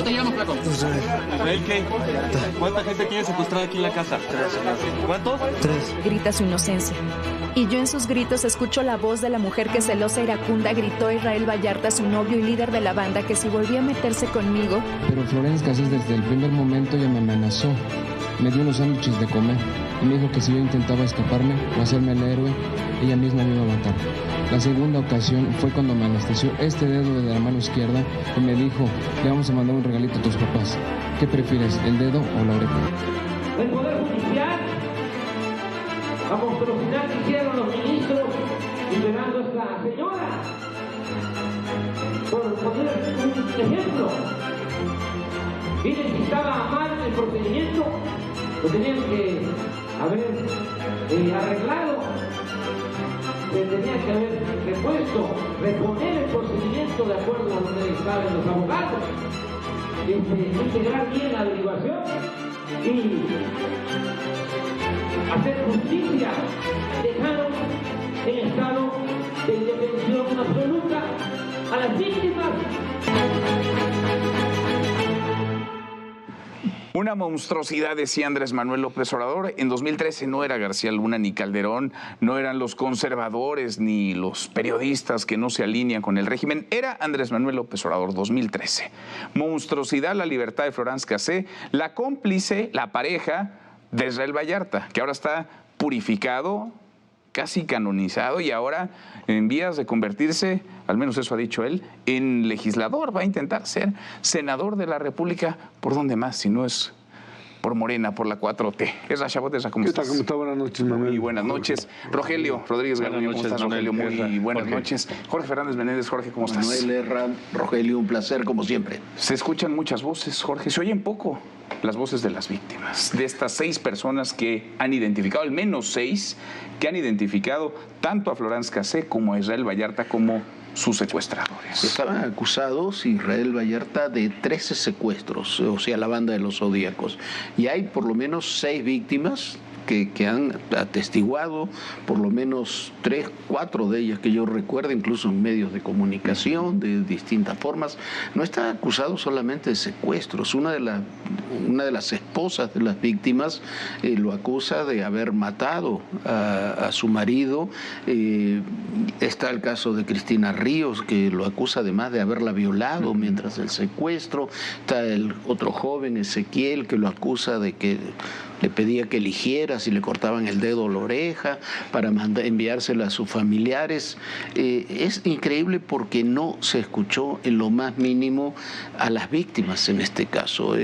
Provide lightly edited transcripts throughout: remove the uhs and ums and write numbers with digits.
te llamas, flaco? ¿Israel qué? ¿Cuánta gente tiene secuestrada aquí en la casa? 3, señor. ¿Cuántos? 3. Grita su inocencia. Y yo en sus gritos escucho la voz de la mujer que celosa e iracunda gritó a Israel Vallarta, su novio y líder de la banda, que si volvía a meterse conmigo... Pero Florence Cassés desde el primer momento ya me amenazó. Me dio unos sándwiches de comer y me dijo que si yo intentaba escaparme o hacerme el héroe, ella misma me iba a matar. La segunda ocasión fue cuando me anestesió este dedo de la mano izquierda y me dijo, le vamos a mandar un regalito a tus papás. ¿Qué prefieres, el dedo o la oreja? El Poder Judicial, la monstruosidad que hicieron los ministros liberando a esta señora, por poner un ejemplo. Miren, si estaba mal el procedimiento, lo tenían que haber arreglado, se tenía que haber repuesto, reponer el procedimiento de acuerdo a lo que saben los abogados, integrar bien la averiguación y hacer justicia. Dejaron en estado de indefensión absoluta a las víctimas. Una monstruosidad, decía Andrés Manuel López Obrador. En 2013 no era García Luna ni Calderón, no eran los conservadores ni los periodistas que no se alinean con el régimen. Era Andrés Manuel López Obrador, 2013. Monstruosidad, la libertad de Florence Cassés, la cómplice, la pareja de Israel Vallarta, que ahora está purificado, casi canonizado y ahora en vías de convertirse, al menos eso ha dicho él, en legislador. Va a intentar ser senador de la República. ¿Por dónde más? Si no es por Morena, por la 4T. Es la Chabotesa, ¿cómo estás? ¿Cómo está? Buenas noches, Manuel. Muy buenas noches. Rogelio Rodríguez Garduño, ¿cómo estás, Rogelio? Muy buenas noches. Jorge Fernández Menéndez, Jorge, ¿cómo estás? Manuel Herra, Rogelio, un placer, como siempre. Se escuchan muchas voces, Jorge. Se oyen poco las voces de las víctimas, de estas 6 personas que han identificado, al menos 6, que han identificado tanto a Florence Cassés como a Israel Vallarta como sus secuestradores. Estaban acusados Israel Vallarta de 13 secuestros, o sea, la banda de los Zodíacos. Y hay por lo menos 6 víctimas que han atestiguado, por lo menos 3, 4 de ellas que yo recuerdo, incluso en medios de comunicación de distintas formas. No está acusado solamente de secuestros. Una de las esposas de las víctimas lo acusa de haber matado a su marido. Está el caso de Cristina Ríos, que lo acusa además de haberla violado mientras el secuestro. Está el otro joven, Ezequiel, que lo acusa de que le pedía que eligiera si le cortaban el dedo o la oreja para enviársela a sus familiares. Es increíble porque no se escuchó en lo más mínimo a las víctimas en este caso.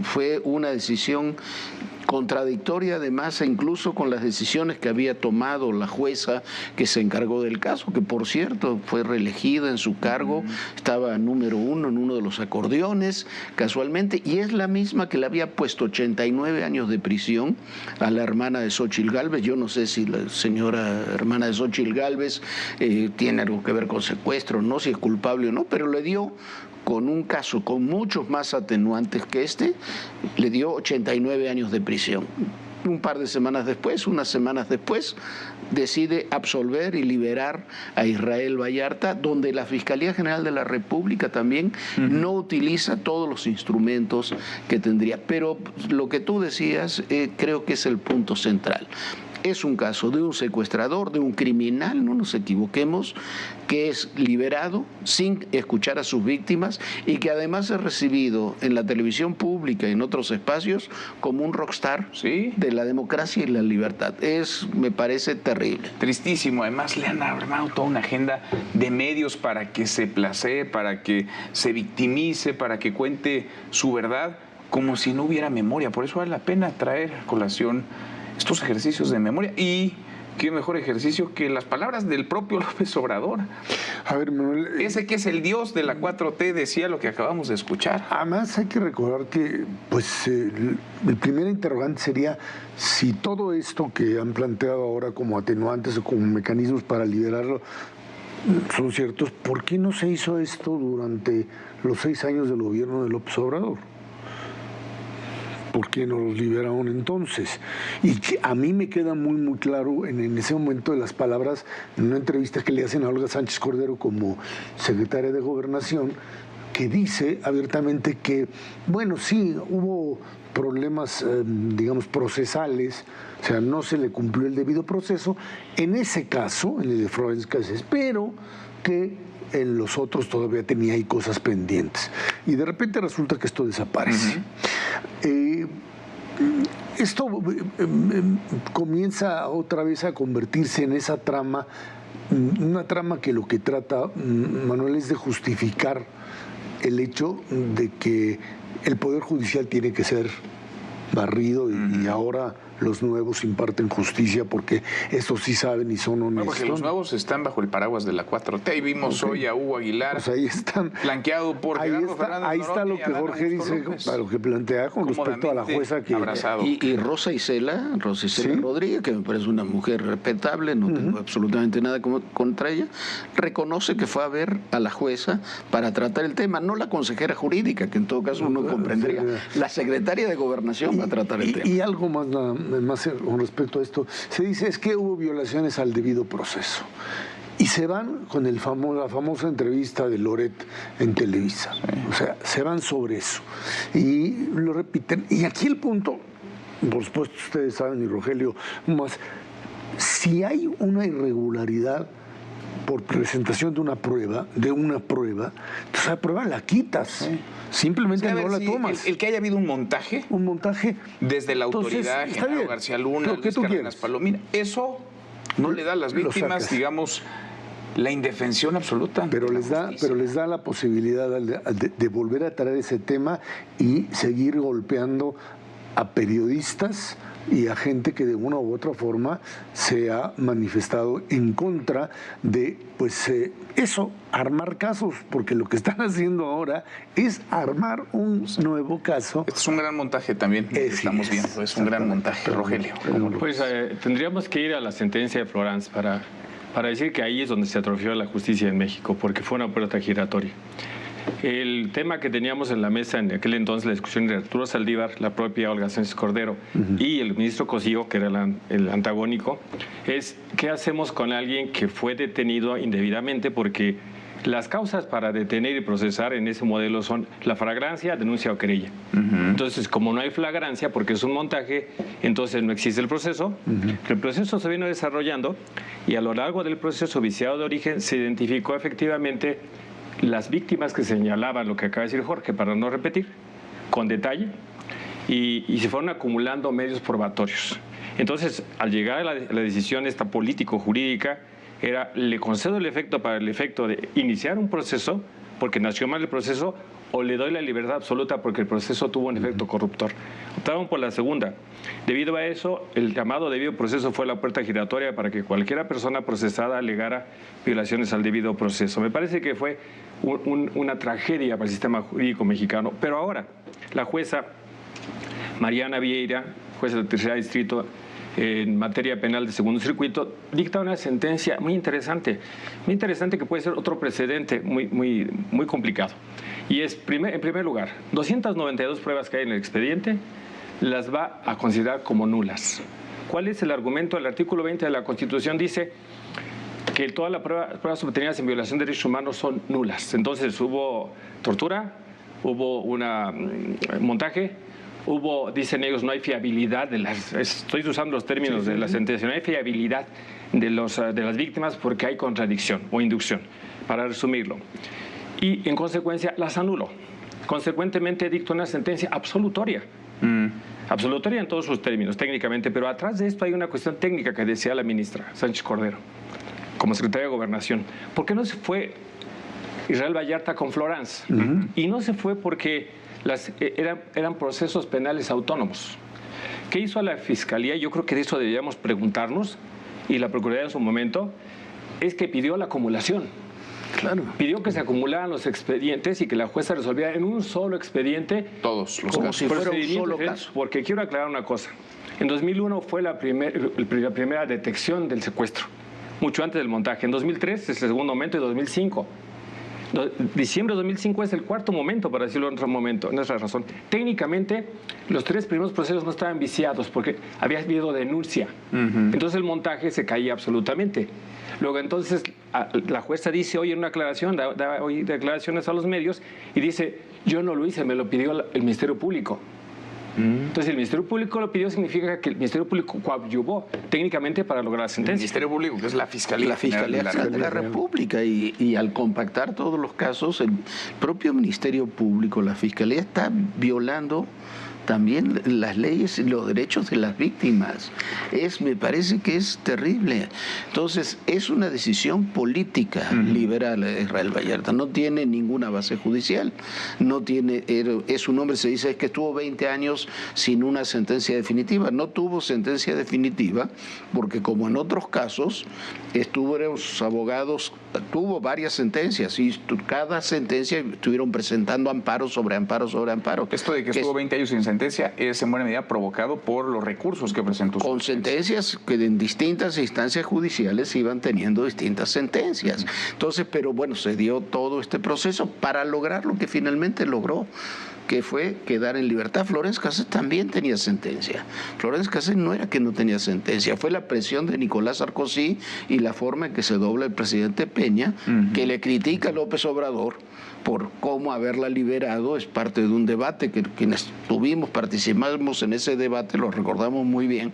Fue una decisión contradictoria además incluso con las decisiones que había tomado la jueza que se encargó del caso, que por cierto fue reelegida en su cargo, estaba número 1 en uno de los acordeones casualmente, y es la misma que le había puesto 89 años de prisión a la hermana de Xóchitl Gálvez. Yo no sé si la señora hermana de Xóchitl Gálvez tiene algo que ver con secuestro, no, si es culpable o no, pero le dio, con un caso con muchos más atenuantes que este, le dio 89 años de prisión. Un par de semanas después, unas semanas después, decide absolver y liberar a Israel Vallarta, donde la Fiscalía General de la República también no utiliza todos los instrumentos que tendría. Pero lo que tú decías creo que es el punto central. Es un caso de un secuestrador, de un criminal, no nos equivoquemos, que es liberado sin escuchar a sus víctimas y que además es recibido en la televisión pública y en otros espacios como un rockstar de la democracia y la libertad. Me parece terrible. Tristísimo. Además le han armado toda una agenda de medios para que se placee, para que se victimice, para que cuente su verdad, como si no hubiera memoria. Por eso vale la pena traer a colación estos ejercicios de memoria. Y qué mejor ejercicio que las palabras del propio López Obrador. A ver, Manuel, ese que es el dios de la 4T decía lo que acabamos de escuchar. Además hay que recordar que el primer interrogante sería si todo esto que han planteado ahora como atenuantes o como mecanismos para liberarlo son ciertos. ¿Por qué no se hizo esto durante los 6 años del gobierno de López Obrador? ¿Por qué no los liberaron entonces? Y a mí me queda muy claro en ese momento de las palabras, en una entrevista que le hacen a Olga Sánchez Cordero como secretaria de Gobernación, que dice abiertamente que, bueno, sí, hubo problemas, digamos, procesales, o sea, no se le cumplió el debido proceso, en ese caso, en el de Florence Cassés, pero que en los otros todavía tenía ahí cosas pendientes. Y de repente resulta que esto desaparece. Esto comienza otra vez a convertirse en esa trama, una trama que lo que trata, Manuel, es de justificar el hecho de que el Poder Judicial tiene que ser barrido y ahora los nuevos imparten justicia porque estos sí saben y son honestos. Bueno, porque los nuevos están bajo el paraguas de la 4T y vimos hoy a Hugo Aguilar, pues ahí están, flanqueado por Gerardo Fernández ahí está lo que Jorge dice, a lo que plantea con respecto a la jueza que... Y Rosa Isela ¿Sí? Rodríguez, que me parece una mujer respetable, no tengo absolutamente nada contra ella, reconoce que fue a ver a la jueza para tratar el tema, no la consejera jurídica, que en todo caso uno comprendería, la secretaria de Gobernación va a tratar el tema. Y algo más con respecto a esto, se dice es que hubo violaciones al debido proceso. Y se van con la famosa entrevista de Loret en Televisa. O sea, se van sobre eso. Y lo repiten. Y aquí el punto, por supuesto ustedes saben, y Rogelio más, si hay una irregularidad por presentación de una prueba, entonces la prueba la quitas. Sí. Simplemente no la tomas. El que haya habido un montaje desde la autoridad, Genaro García Luna, Luis Cárdenas Palomino, eso no le da a las víctimas, digamos, la indefensión absoluta. Pero les da la posibilidad de volver a traer ese tema y seguir golpeando a periodistas y a gente que de una u otra forma se ha manifestado en contra de, pues, eso, armar casos, porque lo que están haciendo ahora es armar un nuevo caso. Este es un gran montaje también, estamos viendo, es un gran montaje, Rogelio. Pues tendríamos que ir a la sentencia de Florence para decir que ahí es donde se atrofió la justicia en México, porque fue una puerta giratoria. El tema que teníamos en la mesa en aquel entonces, la discusión de Arturo Saldívar, la propia Olga Sánchez Cordero y el ministro Cosío, que era el antagónico, es qué hacemos con alguien que fue detenido indebidamente, porque las causas para detener y procesar en ese modelo son la flagrancia, denuncia o querella. Entonces, como no hay flagrancia, porque es un montaje, entonces no existe el proceso. El proceso se vino desarrollando y a lo largo del proceso viciado de origen se identificó efectivamente las víctimas que señalaban lo que acaba de decir Jorge, para no repetir, con detalle, y se fueron acumulando medios probatorios. Entonces, al llegar a la decisión esta político-jurídica, era, le concedo el efecto para el efecto de iniciar un proceso, porque nació mal el proceso, o le doy la libertad absoluta porque el proceso tuvo un efecto corruptor. Optaron por la segunda. Debido a eso, el llamado debido proceso fue la puerta giratoria para que cualquier persona procesada alegara violaciones al debido proceso. Me parece que fue una tragedia para el sistema jurídico mexicano. Pero ahora, la jueza Mariana Vieira, jueza del tercer distrito en materia penal de segundo circuito, dicta una sentencia muy interesante que puede ser otro precedente muy complicado. Y es, en primer lugar, 292 pruebas que hay en el expediente las va a considerar como nulas. ¿Cuál es el argumento? El artículo 20 de la Constitución dice que todas las pruebas obtenidas en violación de derechos humanos son nulas. Entonces hubo tortura, hubo un montaje, hubo, dicen ellos, no hay fiabilidad de las... Estoy usando los términos de la sentencia, no hay fiabilidad de las víctimas porque hay contradicción o inducción, para resumirlo. Y en consecuencia las anuló. Consecuentemente dictó una sentencia absolutoria. Absolutoria en todos sus términos, técnicamente, pero atrás de esto hay una cuestión técnica que decía la ministra Sánchez Cordero, como secretaria de Gobernación. ¿Por qué no se fue Israel Vallarta con Florence? Y no se fue porque eran procesos penales autónomos. ¿Qué hizo la Fiscalía? Yo creo que de eso deberíamos preguntarnos, y la Procuraduría en su momento, es que pidió la acumulación. Claro. Pidió que se acumularan los expedientes y que la jueza resolviera en un solo expediente todos los como casos. si fuera un solo caso. Porque quiero aclarar una cosa. En 2001 fue la primera detección del secuestro, mucho antes del montaje. En 2003 es el segundo momento, y 2005. Diciembre de 2005 es el cuarto momento, para decirlo en otro momento, en otra razón. Técnicamente, los 3 primeros procesos no estaban viciados porque había habido denuncia. Entonces el montaje se caía absolutamente. Luego entonces la jueza dice hoy en una aclaración, da hoy declaraciones a los medios y dice, yo no lo hice, me lo pidió el Ministerio Público. Entonces, el Ministerio Público lo pidió, significa que el Ministerio Público coadyuvó técnicamente para lograr la sentencia. El Ministerio Público, que es la Fiscalía. La Fiscalía General de la República. Y al compactar todos los casos, el propio Ministerio Público, la Fiscalía, está violando también las leyes y los derechos de las víctimas. Me parece que es terrible. Entonces, es una decisión política liberar a Israel Vallarta. No tiene ninguna base judicial. No tiene, es un hombre, se dice, es que estuvo 20 años sin una sentencia definitiva. No tuvo sentencia definitiva porque, como en otros casos, sus abogados, tuvo varias sentencias y cada sentencia estuvieron presentando amparo sobre amparo sobre amparo. Esto de que estuvo 20 años sin sentencia es en buena medida provocado por los recursos que presentó. Con sentencias que en distintas instancias judiciales iban teniendo distintas sentencias. Entonces, pero bueno, se dio todo este proceso para lograr lo que finalmente logró, que fue quedar en libertad. Florence Cassés también tenía sentencia. Florence Cassés no era que no tenía sentencia, fue la presión de Nicolás Sarkozy y la forma en que se dobla el presidente Peña, que le critica a López Obrador por cómo haberla liberado. Es parte de un debate que quienes participamos en ese debate, lo recordamos muy bien.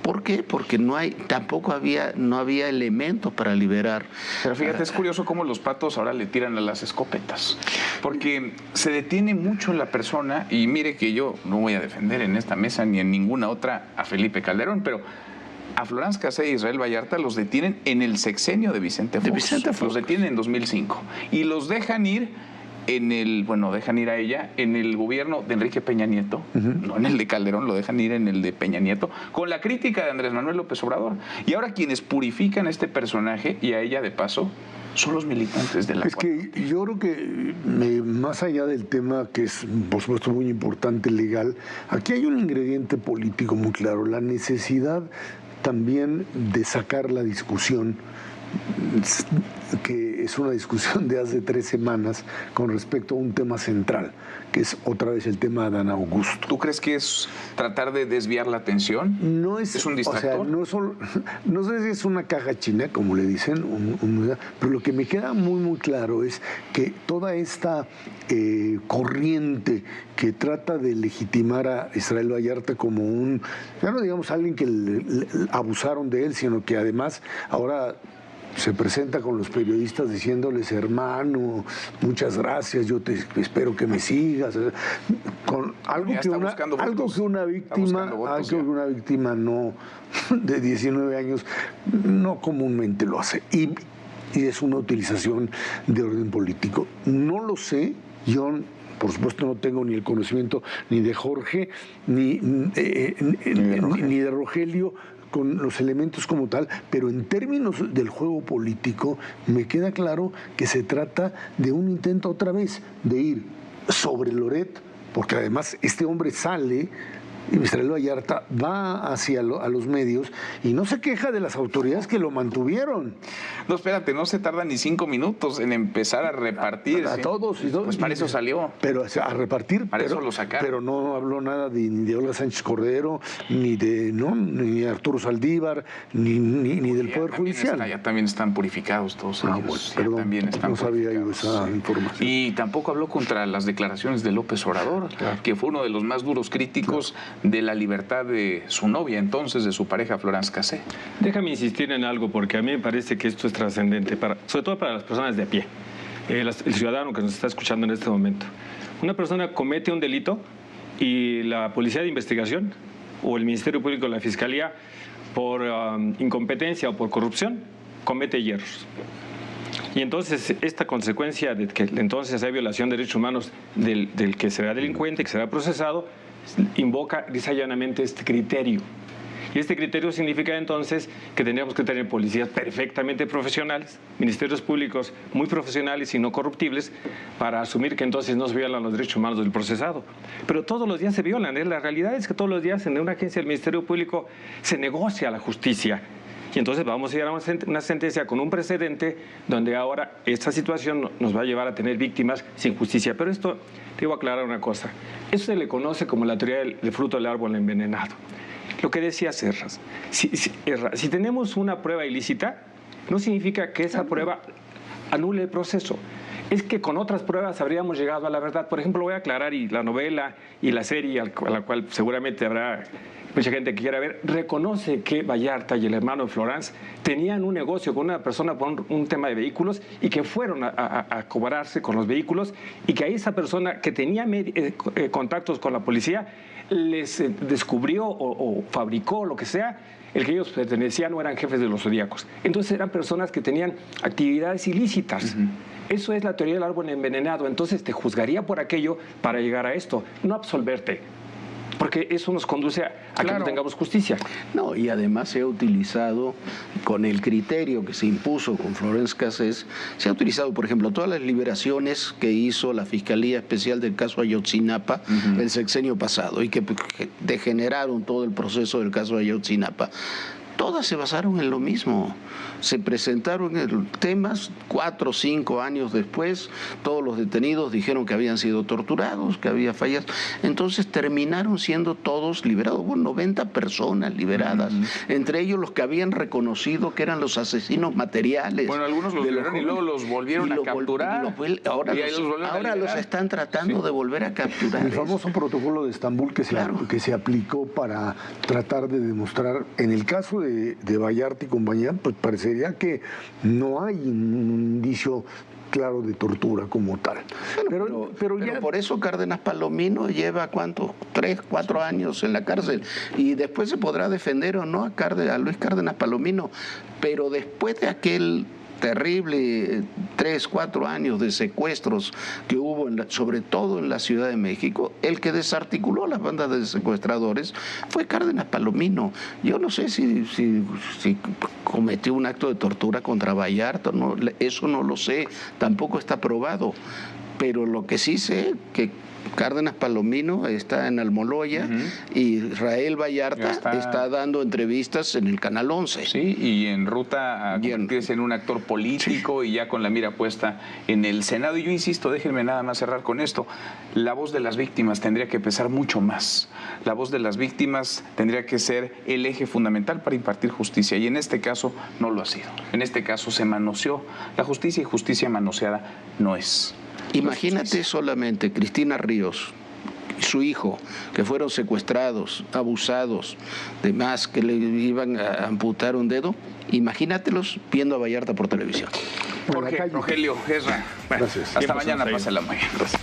¿Por qué? Porque no había elementos para liberar. Pero fíjate, es curioso cómo los patos ahora le tiran a las escopetas, porque se detiene mucho en la persona, y mire que yo no voy a defender en esta mesa ni en ninguna otra a Felipe Calderón, pero a Florence Cassés e Israel Vallarta los detienen en el sexenio de Vicente Fox. Los detienen en 2005 y los dejan ir dejan ir a ella en el gobierno de Enrique Peña Nieto, no en el de Calderón, lo dejan ir en el de Peña Nieto, con la crítica de Andrés Manuel López Obrador. Y ahora quienes purifican a este personaje, y a ella de paso, son los militantes de la Es que yo creo que más allá del tema, que es por supuesto muy importante, legal, aquí hay un ingrediente político muy claro, la necesidad también de sacar la discusión, que es una discusión de hace 3 semanas con respecto a un tema central, que es otra vez el tema de Adán Augusto. ¿Tú crees que es tratar de desviar la atención? No es un distractor. O sea, no sé si es una caja china, como le dicen, pero lo que me queda muy, muy claro es que toda esta corriente que trata de legitimar a Israel Vallarta como ya no digamos alguien que abusaron de él, sino que además ahora se presenta con los periodistas diciéndoles, hermano, muchas gracias, yo espero que me sigas, con algo que una víctima no de 19 años no comúnmente lo hace, y es una utilización de orden político. No lo sé, yo por supuesto no tengo ni el conocimiento ni de Jorge ni de Rogelio con los elementos como tal, pero en términos del juego político me queda claro que se trata de un intento otra vez de ir sobre Loret, porque además este hombre sale, Israel Vallarta va hacia a los medios y no se queja de las autoridades que lo mantuvieron. No, espérate, no se tarda ni 5 minutos en empezar a repartir. A todos. Pues para eso salió. Pero o sea, a repartir. Para eso lo sacaron. Pero no habló nada ni de Olga Sánchez Cordero, ni de Arturo Saldívar, ni del Poder Judicial. Ya también están purificados todos ellos. Bueno, perdón, también están no sabía yo esa información. Y tampoco habló contra las declaraciones de López Obrador, que fue uno de los más duros críticos de la libertad de su novia, entonces de su pareja Florence Cassés. Déjame insistir en algo, porque a mí me parece que esto es trascendente, sobre todo para las personas de a pie, el ciudadano que nos está escuchando en este momento. Una persona comete un delito y la Policía de Investigación o el Ministerio Público o la Fiscalía, por incompetencia o por corrupción, comete hierros. Y entonces esta consecuencia de que entonces hay violación de derechos humanos del que será delincuente, que será procesado, invoca lisa y llanamente este criterio. Y este criterio significa entonces que tendríamos que tener policías perfectamente profesionales, ministerios públicos muy profesionales y no corruptibles, para asumir que entonces no se violan los derechos humanos del procesado. Pero todos los días se violan. La realidad es que todos los días en una agencia del Ministerio Público se negocia la justicia. Y entonces vamos a llegar a una sentencia con un precedente donde ahora esta situación nos va a llevar a tener víctimas sin justicia. Pero esto, te voy a aclarar una cosa. Eso se le conoce como la teoría del fruto del árbol envenenado. Lo que decía Serras, si tenemos una prueba ilícita, no significa que esa prueba anule el proceso. Es que con otras pruebas habríamos llegado a la verdad. Por ejemplo, voy a aclarar, y la novela y la serie, a la cual seguramente habrá mucha gente que quiera ver, reconoce que Vallarta y el hermano de Florence tenían un negocio con una persona por un tema de vehículos y que fueron a cobrarse con los vehículos, y que ahí esa persona que tenía contactos con la policía les descubrió o fabricó lo que sea. El que ellos pertenecían no eran jefes de los zodíacos. Entonces eran personas que tenían actividades ilícitas. Eso es la teoría del árbol envenenado. Entonces te juzgaría por aquello para llegar a esto, no absolverte. Porque eso nos conduce a que no tengamos justicia. No, y además se ha utilizado con el criterio que se impuso con Florence Cassés, se ha utilizado, por ejemplo, todas las liberaciones que hizo la Fiscalía Especial del caso Ayotzinapa el sexenio pasado y que degeneraron todo el proceso del caso Ayotzinapa. Todas se basaron en lo mismo. Se presentaron temas 4 o 5 años después, todos los detenidos dijeron que habían sido torturados, que había fallas, entonces terminaron siendo todos liberados. Hubo 90 personas liberadas, entre ellos los que habían reconocido que eran los asesinos materiales. Bueno, algunos los liberaron y luego los volvieron a capturar. Ahora los están tratando de volver a capturar. El famoso protocolo de Estambul que se aplicó para tratar de demostrar, en el caso de Vallarta y compañía, pues parecería que no hay un indicio claro de tortura como tal. Pero por eso Cárdenas Palomino lleva, ¿cuánto? 3, 4 años en la cárcel, y después se podrá defender o no a Luis Cárdenas Palomino, pero después de aquel terrible 3, 4 años de secuestros que hubo, sobre todo en la Ciudad de México, el que desarticuló las bandas de secuestradores fue Cárdenas Palomino. Yo no sé si cometió un acto de tortura contra Vallarta, no, eso no lo sé, tampoco está probado, pero lo que sí sé que Cárdenas Palomino está en Almoloya y Israel Vallarta está dando entrevistas en el Canal 11. Sí, y en ruta a convertirse en un actor político y ya con la mira puesta en el Senado. Y yo insisto, déjenme nada más cerrar con esto. La voz de las víctimas tendría que pesar mucho más. La voz de las víctimas tendría que ser el eje fundamental para impartir justicia, y en este caso no lo ha sido. En este caso se manoseó la justicia, y justicia manoseada no es. Imagínate solamente Cristina Ríos y su hijo, que fueron secuestrados, abusados, demás, que le iban a amputar un dedo. Imagínatelos viendo a Vallarta por televisión. Jorge, Rogelio, Ezra. Bueno, gracias. Hasta mañana, pásenla muy bien. Gracias.